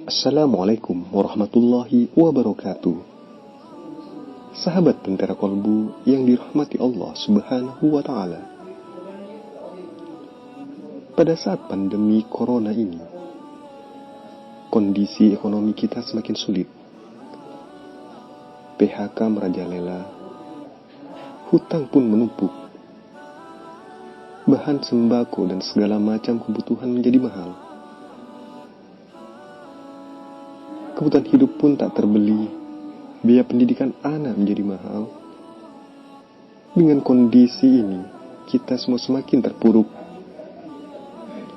Assalamualaikum warahmatullahi wabarakatuh. Sahabat Tentara Kolbu yang dirahmati Allah Subhanahu wa Ta'ala. Pada saat pandemi corona ini, kondisi ekonomi kita semakin sulit. PHK merajalela, hutang pun menumpuk. Bahan sembako dan segala macam kebutuhan menjadi mahal. Kebutuhan hidup pun tak terbeli, biaya pendidikan anak menjadi mahal. Dengan kondisi ini, kita semua semakin terpuruk.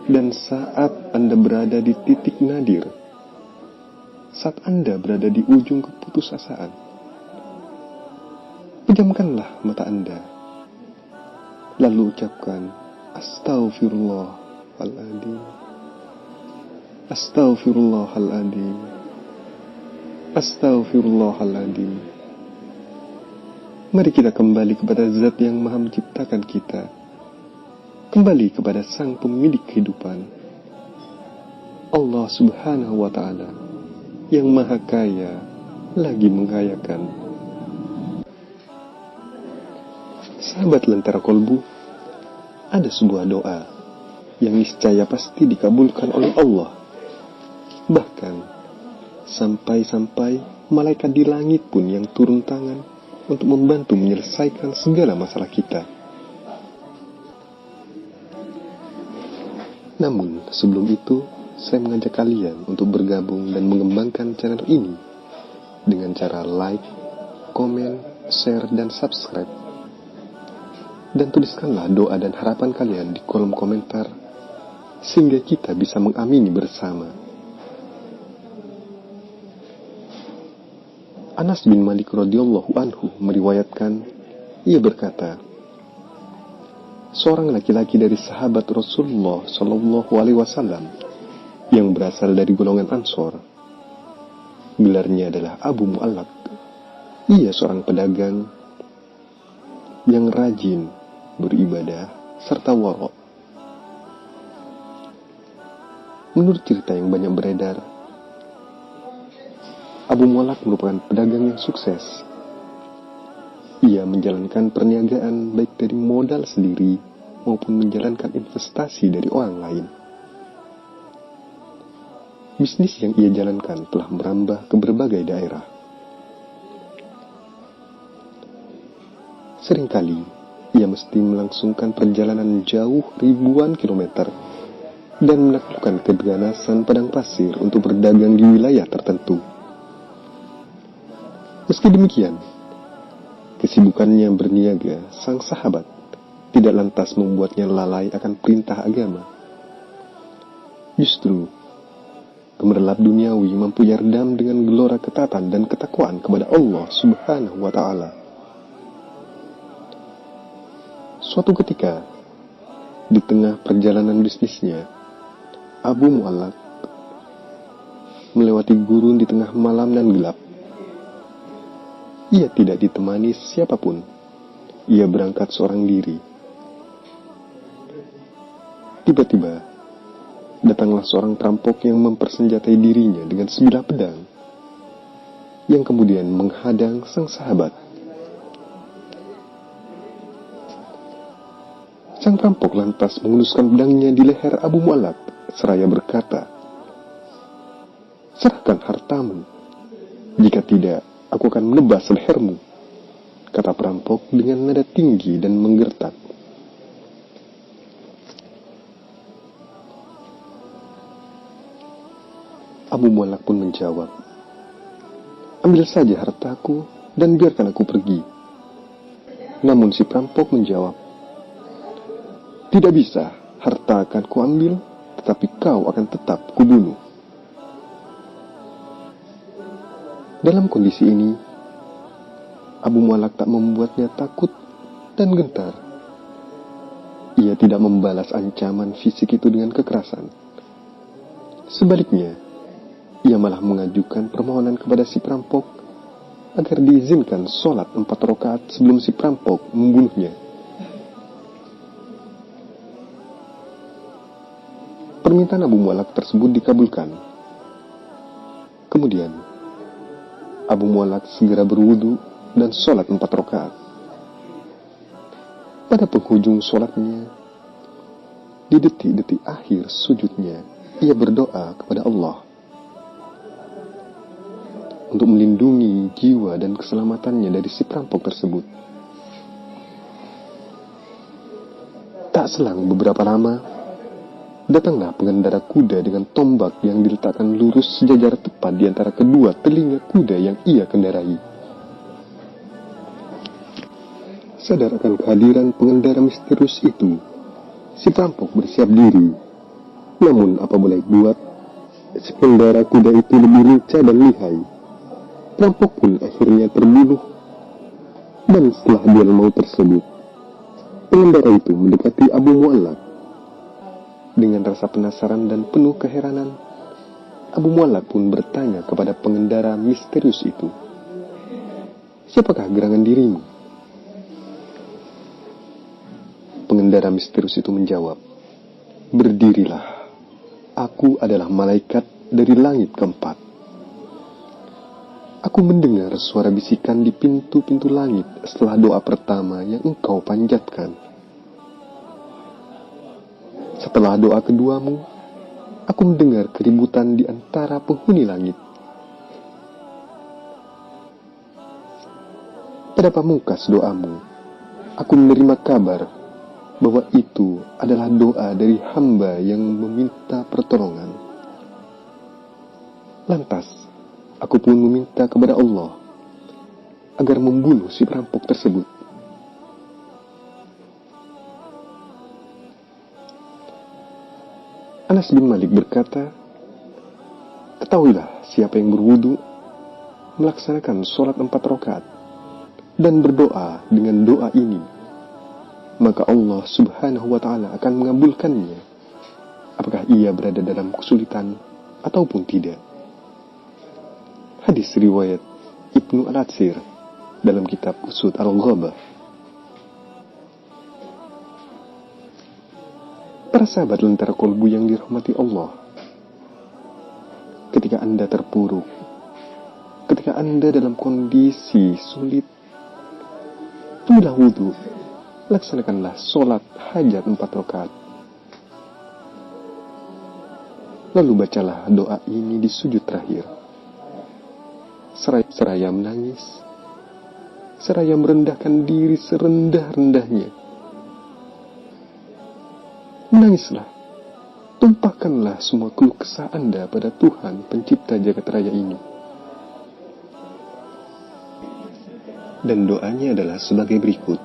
Dan saat Anda berada di titik nadir, saat Anda berada di ujung keputusasaan, pejamkanlah mata Anda, lalu ucapkan, Astaghfirullahaladzim, Astaghfirullahaladzim, Astaghfirullahaladzim. Mari kita kembali kepada Zat yang Maha Menciptakan kita, kembali kepada Sang Pemilik kehidupan, Allah Subhanahu wa Ta'ala, yang Maha Kaya lagi mengkayakan. Sahabat Lentera Kolbu, ada sebuah doa yang niscaya pasti dikabulkan oleh Allah. Bahkan sampai-sampai malaikat di langit pun yang turun tangan untuk membantu menyelesaikan segala masalah kita. Namun sebelum itu, saya mengajak kalian untuk bergabung dan mengembangkan channel ini dengan cara like, komen, share, dan subscribe. Dan tuliskanlah doa dan harapan kalian di kolom komentar, sehingga kita bisa mengamini bersama. Anas bin Malik radhiyallahu anhu meriwayatkan, ia berkata, seorang laki-laki dari sahabat Rasulullah Shallallahu Alaihi Wasallam yang berasal dari golongan Ansor, gelarnya adalah Abu Mu'allaq. Ia seorang pedagang yang rajin beribadah serta wara'. Menurut cerita yang banyak beredar, Abu Mu'allaq merupakan pedagang yang sukses. Ia menjalankan perniagaan baik dari modal sendiri maupun menjalankan investasi dari orang lain. Bisnis yang ia jalankan telah merambah ke berbagai daerah. Seringkali ia mesti melangsungkan perjalanan jauh ribuan kilometer dan menaklukkan keganasan padang pasir untuk berdagang di wilayah tertentu. Meski demikian, kesibukannya berniaga sang sahabat tidak lantas membuatnya lalai akan perintah agama. Justru, gemerlap duniawi mampu yardam dengan gelora ketaatan dan ketakwaan kepada Allah Subhanahu wa Ta'ala. Suatu ketika, di tengah perjalanan bisnisnya, Abu Mu'allaq melewati gurun di tengah malam dan gelap. Ia tidak ditemani siapapun. Ia berangkat seorang diri. Tiba-tiba, datanglah seorang perampok yang mempersenjatai dirinya dengan sebilah pedang, yang kemudian menghadang sang sahabat. Sang perampok lantas menghunuskan pedangnya di leher Abu Mu'allaq seraya berkata, "Serahkan hartamu. Jika tidak, aku akan menebas lehermu," kata perampok dengan nada tinggi dan menggertak. Abu Mu'allaq pun menjawab, "Ambil saja hartaku dan biarkan aku pergi." Namun si perampok menjawab, "Tidak bisa, harta akan kuambil, tetapi kau akan tetap kubunuh." Dalam kondisi ini, Abu Mu'allaq tak membuatnya takut dan gentar. Ia tidak membalas ancaman fisik itu dengan kekerasan. Sebaliknya, ia malah mengajukan permohonan kepada si perampok agar diizinkan sholat 4 rakaat sebelum si perampok membunuhnya. Permintaan Abu Mu'allaq tersebut dikabulkan. Kemudian Abu Mu'allad segera berwudu dan sholat 4 rakaat. Pada penghujung sholatnya, di detik-detik akhir sujudnya, ia berdoa kepada Allah untuk melindungi jiwa dan keselamatannya dari si perampok tersebut. Tak selang beberapa lama, datanglah pengendara kuda dengan tombak yang diletakkan lurus sejajar tepat di antara kedua telinga kuda yang ia kendarai. Sadar akan kehadiran pengendara misterius itu, si perampok bersiap diri. Namun apa boleh buat, si pengendara kuda itu lebih lincah dan lihai. Perampok pun akhirnya terbunuh. Dan setelah duel maut tersebut, pengendara itu mendekati Abu Mu'allad. Dengan rasa penasaran dan penuh keheranan, Abu Mu'allad pun bertanya kepada pengendara misterius itu, "Siapakah gerangan dirimu?" Pengendara misterius itu menjawab, "Berdirilah, aku adalah malaikat dari langit keempat. Aku mendengar suara bisikan di pintu-pintu langit setelah doa pertama yang engkau panjatkan. Setelah doa keduamu, aku mendengar keributan di antara penghuni langit. Pada pamungkas doamu, aku menerima kabar bahwa itu adalah doa dari hamba yang meminta pertolongan. Lantas, aku pun meminta kepada Allah agar membunuh si perampok tersebut." Anas bin Malik berkata, "Ketahuilah siapa yang berwudu, melaksanakan sholat 4 rakaat, dan berdoa dengan doa ini, maka Allah subhanahu wa ta'ala akan mengabulkannya, apakah ia berada dalam kesulitan ataupun tidak." Hadis riwayat Ibnu Al-Atsir dalam kitab Usud Al-Ghabah. Para sahabat Lentera Kolbu yang dirahmati Allah, ketika Anda terpuruk, ketika Anda dalam kondisi sulit, tunggulah wudu, laksanakanlah sholat hajat 4 rakaat. Lalu bacalah doa ini di sujud terakhir. Seraya menangis, seraya merendahkan diri serendah-rendahnya. Menangislah, tumpahkanlah semua keluh kesah Anda pada Tuhan pencipta jagat raya ini. Dan doanya adalah sebagai berikut.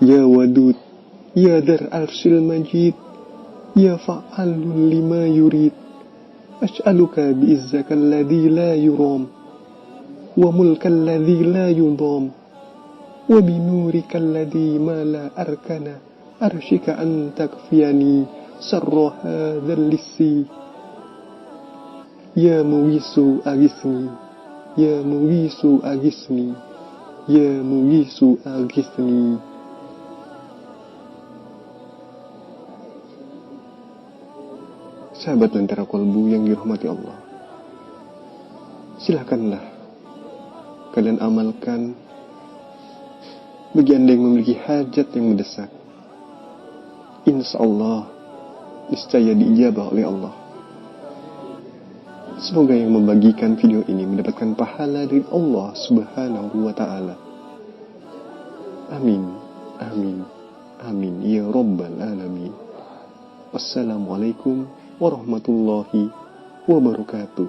Ya Wadud, Ya Dar Arsyil Majid, Ya Fa'alun lima yurid, as'aluka bi'izzaka alladhi la yuram, wa mulka alladhi la yudam, wa binurika alladhi ma la arkana, arshika an takfiyani sarra hadzal lissi. Ya muwisu agisni, Ya muwisu agisni, Ya muwisu agisni. Sahabat Lentera Kolbu yang dirahmati Allah, silakanlah kalian amalkan bagi Anda yang memiliki hajat yang mendesak. Insya Allah niscaya diijabah oleh Allah. Semoga yang membagikan video ini mendapatkan pahala dari Allah subhanahu wa ta'ala. Amin, amin, amin ya rabbal alamin. Wassalamualaikum warahmatullahi wabarakatuh.